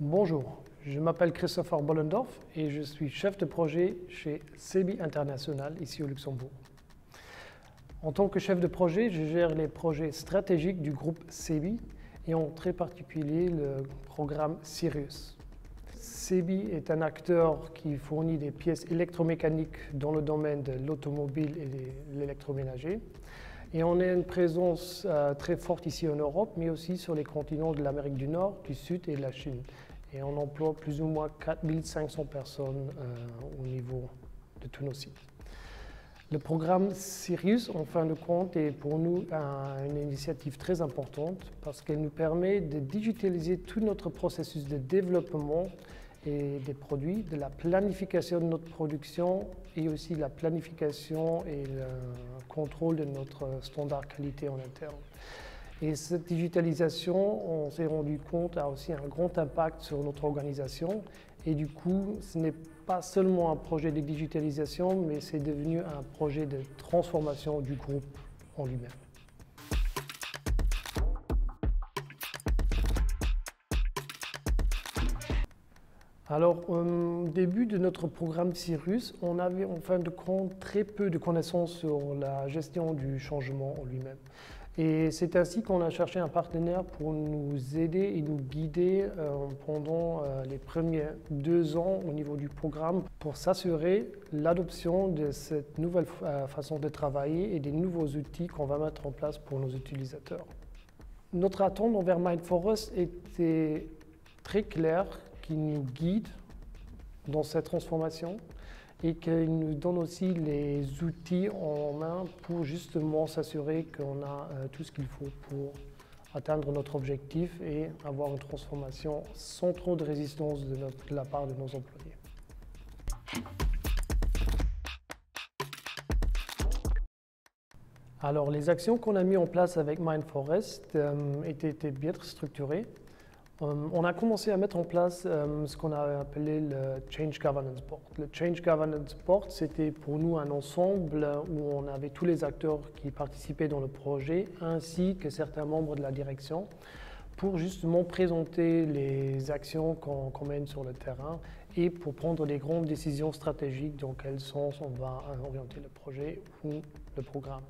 Bonjour, je m'appelle Christopher Bollendorf et je suis chef de projet chez CEBI International ici au Luxembourg. En tant que chef de projet, je gère les projets stratégiques du groupe CEBI et en très particulier le programme Sirius. CEBI est un acteur qui fournit des pièces électromécaniques dans le domaine de l'automobile et de l'électroménager. Et on a une présence très forte ici en Europe, mais aussi sur les continents de l'Amérique du Nord, du Sud et de la Chine. Et on emploie plus ou moins 4500 personnes au niveau de tous nos sites. Le programme Sirius, en fin de compte, est pour nous une initiative très importante parce qu'elle nous permet de digitaliser tout notre processus de développement et des produits, de la planification de notre production et aussi la planification et le contrôle de notre standard qualité en interne. Et cette digitalisation, on s'est rendu compte, a aussi un grand impact sur notre organisation. Et du coup, ce n'est pas seulement un projet de digitalisation, mais c'est devenu un projet de transformation du groupe en lui-même. Alors, au début de notre programme Sirius, on avait en fin de compte très peu de connaissances sur la gestion du changement en lui-même. Et c'est ainsi qu'on a cherché un partenaire pour nous aider et nous guider pendant les premiers 2 ans au niveau du programme pour s'assurer l'adoption de cette nouvelle façon de travailler et des nouveaux outils qu'on va mettre en place pour nos utilisateurs. Notre attente envers MindForest était très claire, qui nous guide dans cette transformation et qui nous donne aussi les outils en main pour justement s'assurer qu'on a tout ce qu'il faut pour atteindre notre objectif et avoir une transformation sans trop de résistance de la part de nos employés. Alors, les actions qu'on a mises en place avec MindForest étaient bien structurées. On a commencé à mettre en place ce qu'on a appelé le Change Governance Board. Le Change Governance Board, c'était pour nous un ensemble où on avait tous les acteurs qui participaient dans le projet, ainsi que certains membres de la direction, pour justement présenter les actions qu'on mène sur le terrain et pour prendre des grandes décisions stratégiques dans quel sens on va orienter le projet ou le programme.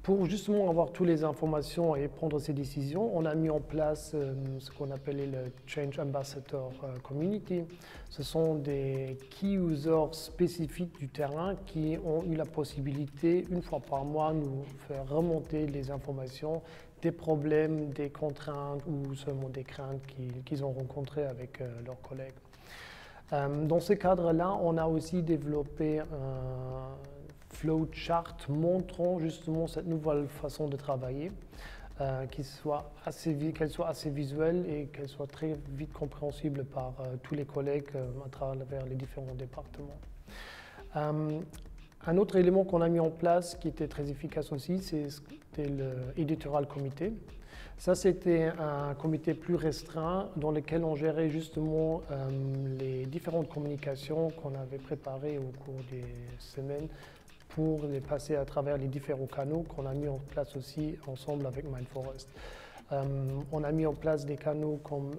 Pour justement avoir toutes les informations et prendre ces décisions, on a mis en place ce qu'on appelait le Change Ambassador Community. Ce sont des key users spécifiques du terrain qui ont eu la possibilité, une fois par mois, nous faire remonter les informations des problèmes, des contraintes ou seulement des craintes qu'ils ont rencontrées avec leurs collègues. Dans ce cadre-là, on a aussi développé un flowchart montrant justement cette nouvelle façon de travailler, qu'elle soit assez visuelle et qu'elle soit très vite compréhensible par tous les collègues à travers les différents départements. Un autre élément qu'on a mis en place qui était très efficace aussi, c'était le Editorial Committee. Ça, c'était un comité plus restreint dans lequel on gérait justement les différentes communications qu'on avait préparées au cours des semaines pour les passer à travers les différents canaux qu'on a mis en place aussi ensemble avec MindForest. On a mis en place des canaux comme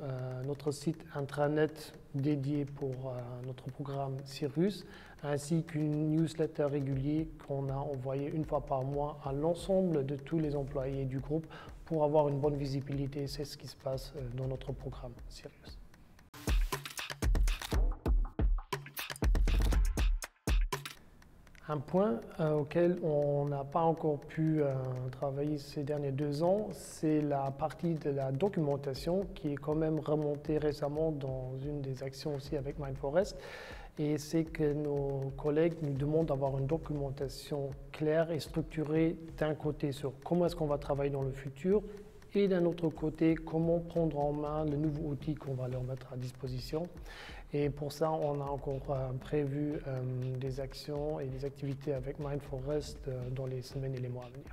notre site intranet dédié pour notre programme Sirius, ainsi qu'une newsletter régulière qu'on a envoyée une fois par mois à l'ensemble de tous les employés du groupe pour avoir une bonne visibilité. C'est ce qui se passe dans notre programme Sirius. Un point auquel on n'a pas encore pu travailler ces derniers 2 ans, c'est la partie de la documentation qui est quand même remontée récemment dans une des actions aussi avec MindForest. Et c'est que nos collègues nous demandent d'avoir une documentation claire et structurée d'un côté sur comment est-ce qu'on va travailler dans le futur et d'un autre côté, comment prendre en main le nouveau outil qu'on va leur mettre à disposition. Et pour ça, on a encore prévu des actions et des activités avec MindForest dans les semaines et les mois à venir.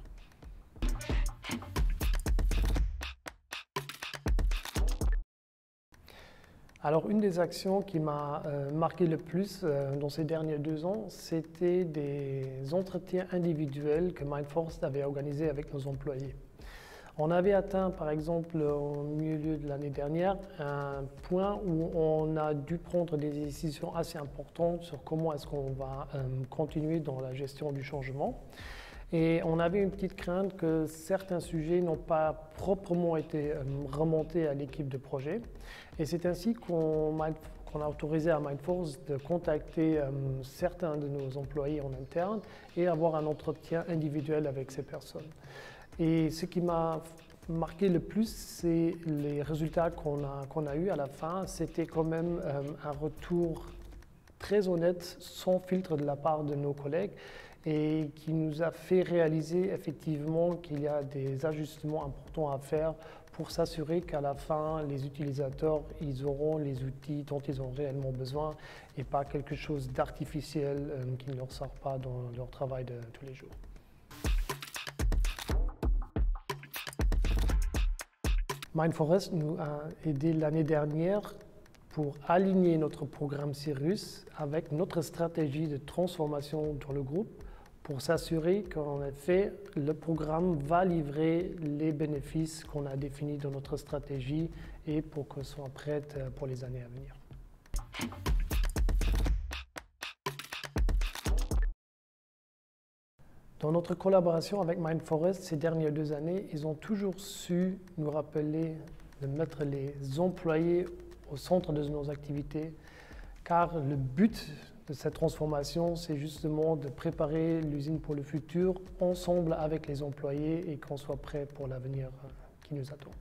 Alors, une des actions qui m'a marqué le plus dans ces derniers 2 ans, c'était des entretiens individuels que MindForest avait organisés avec nos employés. On avait atteint, par exemple, au milieu de l'année dernière, un point où on a dû prendre des décisions assez importantes sur comment est-ce qu'on va continuer dans la gestion du changement. Et on avait une petite crainte que certains sujets n'ont pas proprement été remontés à l'équipe de projet. Et c'est ainsi qu'on a autorisé à Mindforce de contacter certains de nos employés en interne et avoir un entretien individuel avec ces personnes. Et ce qui m'a marqué le plus, c'est les résultats qu'on a eus à la fin. C'était quand même un retour très honnête, sans filtre de la part de nos collègues et qui nous a fait réaliser effectivement qu'il y a des ajustements importants à faire pour s'assurer qu'à la fin, les utilisateurs, ils auront les outils dont ils ont réellement besoin et pas quelque chose d'artificiel qui ne leur sert pas dans leur travail de tous les jours. Mindforest nous a aidé l'année dernière pour aligner notre programme Cirrus avec notre stratégie de transformation dans le groupe pour s'assurer qu'en effet, le programme va livrer les bénéfices qu'on a définis dans notre stratégie et pour qu'elle soit prête pour les années à venir. Dans notre collaboration avec Mindforest ces dernières 2 années, ils ont toujours su nous rappeler de mettre les employés au centre de nos activités, car le but de cette transformation, c'est justement de préparer l'usine pour le futur ensemble avec les employés et qu'on soit prêt pour l'avenir qui nous attend.